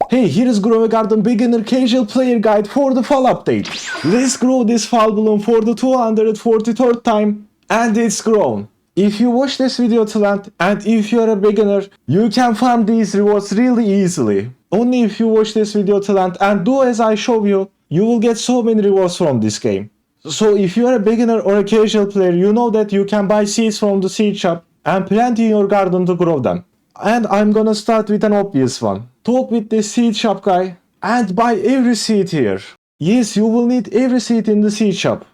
Hey, here is Grow a Garden Beginner Casual Player Guide for the fall update. Let's grow this fall balloon for the 243rd time, and it's grown. If you watch this video till end, and if you're a beginner, you can farm these rewards really easily. Only if you watch this video till end and do as I show you, you will get so many rewards from this game. So if you are a beginner or a casual player, you know that you can buy seeds from the seed shop and plant in your garden to grow them. And I'm gonna start with an obvious one. Talk with the seed shop guy and buy every seed here. Yes, you will need every seed in the seed shop.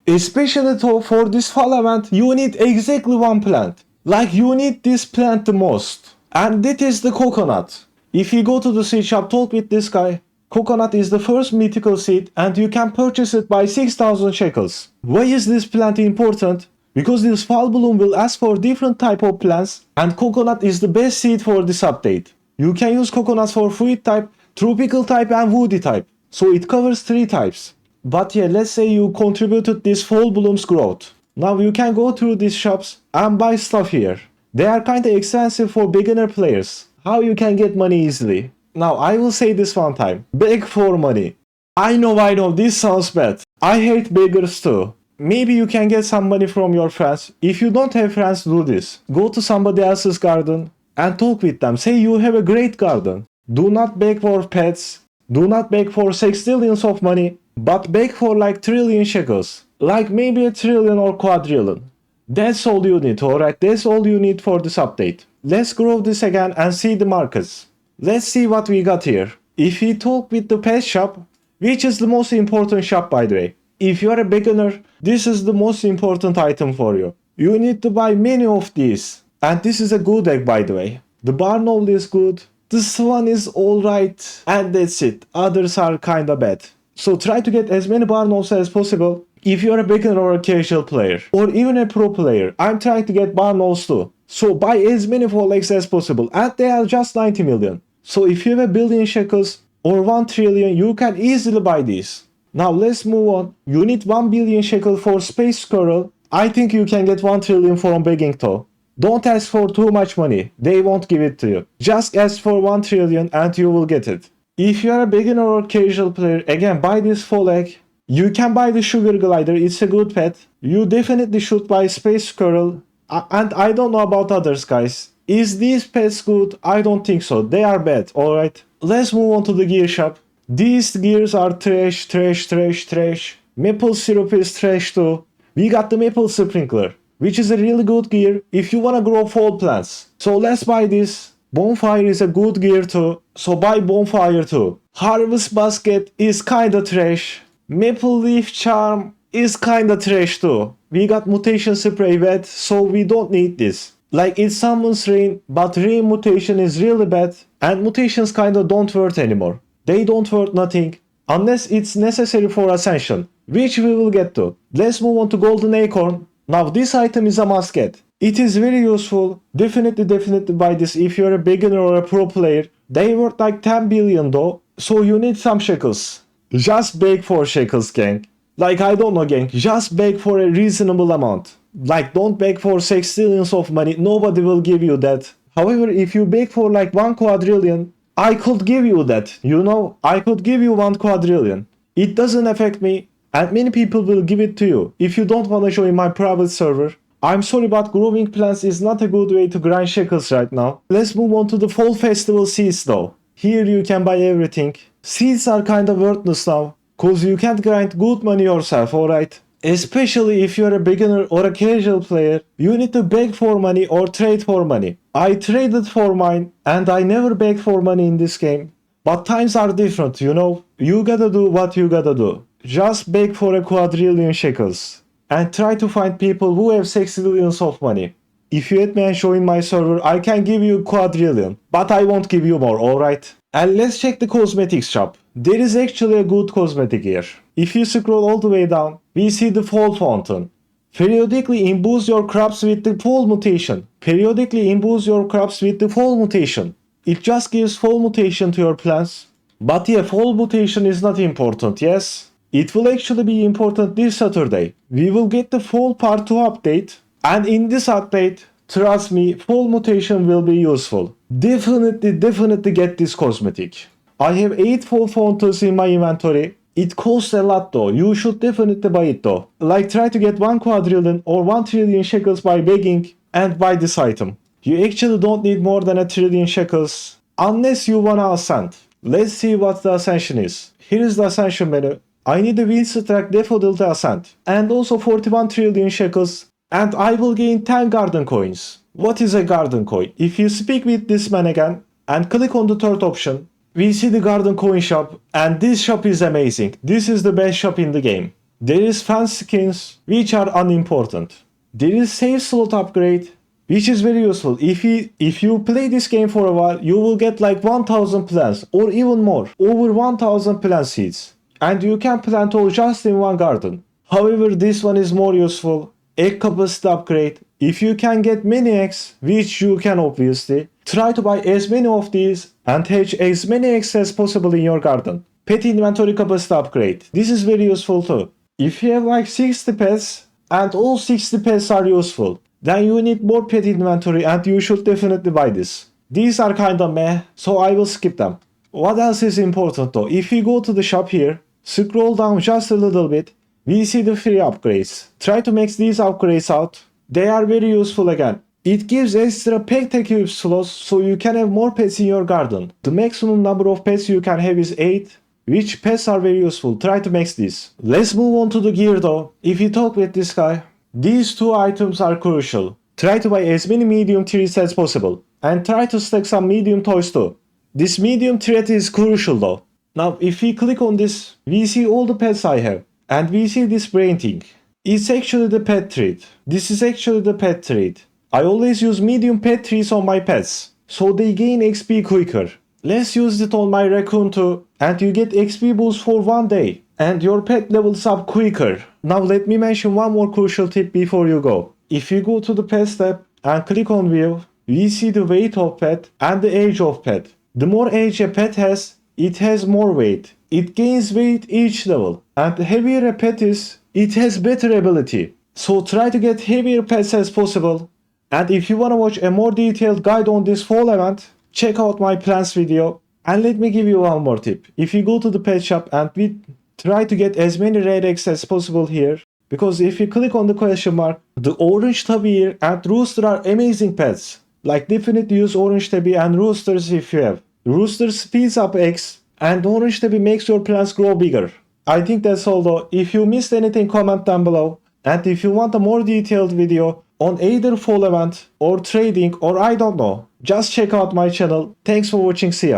Especially for this fall event, you need exactly one plant. Like you need this plant the most. And that is the coconut. If you go to the seed shop, talk with this guy. Coconut is the first mythical seed and you can purchase it by 6,000 shekels. Why is this plant important? Because this fall balloon will ask for different type of plants and coconut is the best seed for this update. You can use coconut for fruit type, tropical type and woody type. So it covers 3 types. But yeah, let's say you contributed this fall balloon's growth. Now you can go through these shops and buy stuff here. They are kinda expensive for beginner players. How you can get money easily? Now I will say this one time. Beg for money. I know, this sounds bad. I hate beggars too. Maybe you can get some money from your friends. If you don't have friends, do this. Go to somebody else's garden and talk with them. Say you have a great garden. Do not beg for pets. Do not beg for sextillions of money. But beg for like trillion shekels. Like maybe a trillion or quadrillion. That's all you need, alright? That's all you need for this update. Let's grow this again and see the markets. Let's see what we got here. If we talk with the pet shop, which is the most important shop by the way. If you are a beginner, this is the most important item for you. You need to buy many of these. And this is a good egg by the way. The barn owl is good. This one is alright. And that's it. Others are kinda bad. So try to get as many barn owls as possible. If you are a beginner or a casual player. Or even a pro player. I'm trying to get barn owls too. So buy as many fall eggs as possible. And they are just 90 million. So if you have a billion shekels or 1 trillion, you can easily buy these. Now let's move on. You need 1 billion shekel for space squirrel. I think you can get 1 trillion from begging though. Don't ask for too much money. They won't give it to you. Just ask for 1 trillion and you will get it. If you are a beginner or casual player, again buy this fall egg. You can buy the sugar glider. It's a good pet. You definitely should buy space squirrel. And I don't know about others guys. Is these pets good? I don't think so. They are bad, alright? Let's move on to the gear shop. These gears are trash. Maple syrup is trash too. We got the maple sprinkler, which is a really good gear if you wanna grow fall plants. So let's buy this. Bonfire is a good gear too, so buy bonfire too. Harvest basket is kinda trash. Maple leaf charm is kinda trash too. We got mutation spray wet, so we don't need this. Like it summons rain, but rain mutation is really bad and mutations kinda don't work anymore. They don't work nothing unless it's necessary for Ascension, which we will get to. Let's move on to Golden Acorn. Now this item is a must get. It is very useful. Definitely buy this if you're a beginner or a pro player. They worth like 10 billion though, so you need some shekels. Just beg for shekels gang. Like I don't know gang, just beg for a reasonable amount. Like don't beg for sextillions of money, nobody will give you that. However, if you beg for like 1 quadrillion, I could give you that, you know, I could give you 1 quadrillion. It doesn't affect me and many people will give it to you if you don't wanna join my private server. I'm sorry but growing plants is not a good way to grind shekels right now. Let's move on to the fall festival seeds though. Here you can buy everything. Seeds are kinda worthless now, cause you can't grind good money yourself, alright? Especially if you're a beginner or a casual player, you need to beg for money or trade for money. I traded for mine and I never begged for money in this game. But times are different, you know. You gotta do what you gotta do. Just beg for a quadrillion shekels. And try to find people who have sextillions of money. If you add me and join my server, I can give you quadrillion. But I won't give you more, alright? And let's check the cosmetics shop. There is actually a good cosmetic here. If you scroll all the way down, we see the fall fountain. Periodically imbue your crops with the fall mutation. It just gives fall mutation to your plants. But yeah, fall mutation is not important, yes? It will actually be important this Saturday. We will get the fall part 2 update. And in this update, trust me, fall mutation will be useful. Definitely get this cosmetic. I have 8 full fountains in my inventory. It costs a lot though. You should definitely buy it though. Like try to get 1 quadrillion or 1 trillion shekels by begging and buy this item. You actually don't need more than a trillion shekels unless you wanna ascend. Let's see what the ascension is. Here is the ascension menu. I need a wheel strike daffodil to ascend. And also 41 trillion shekels. And I will gain 10 garden coins. What is a garden coin? If you speak with this man again and click on the third option, we see the garden coin shop, and this shop is amazing. This is the best shop in the game. There is fan skins, which are unimportant. There is save slot upgrade, which is very useful. If you play this game for a while, you will get like 1000 plants or even more. Over 1000 plant seeds. And you can plant all just in one garden. However, this one is more useful. Egg capacity upgrade. If you can get many eggs, which you can obviously, try to buy as many of these and hatch as many eggs as possible in your garden. Pet inventory capacity upgrade. This is very useful too. If you have like 60 pets and all 60 pets are useful, then you need more pet inventory and you should definitely buy this. These are kinda meh, so I will skip them. What else is important though? If you go to the shop here, scroll down just a little bit, we see the free upgrades. Try to max these upgrades out. They are very useful again. It gives extra pet equip slots so you can have more pets in your garden. The maximum number of pets you can have is 8, which pets are very useful. Try to max this. Let's move on to the gear though. If you talk with this guy, these two items are crucial. Try to buy as many medium trees as possible. And try to stack some medium toys too. This medium threat is crucial though. Now if we click on this, we see all the pets I have. And we see this brain thing. It's actually the pet treat. This is actually the pet treat. I always use medium pet trees on my pets, so they gain XP quicker. Let's use it on my raccoon too, and you get XP boost for 1 day, and your pet levels up quicker. Now let me mention one more crucial tip before you go. If you go to the pets tab and click on view, we see the weight of pet and the age of pet. The more age a pet has, it has more weight. It gains weight each level, and the heavier a pet is, it has better ability. So try to get heavier pets as possible. And if you wanna watch a more detailed guide on this fall event, check out my plans video. And let me give you one more tip. If you go to the pet shop and we try to get as many rare eggs as possible here, because if you click on the question mark, the orange tabby and rooster are amazing pets. Like definitely use orange tabby and roosters if you have. Rooster speeds up eggs, and orange tabby makes your plants grow bigger. I think that's all though. If you missed anything, comment down below. And if you want a more detailed video on either fall event or trading or I don't know, just check out my channel. Thanks for watching. See ya.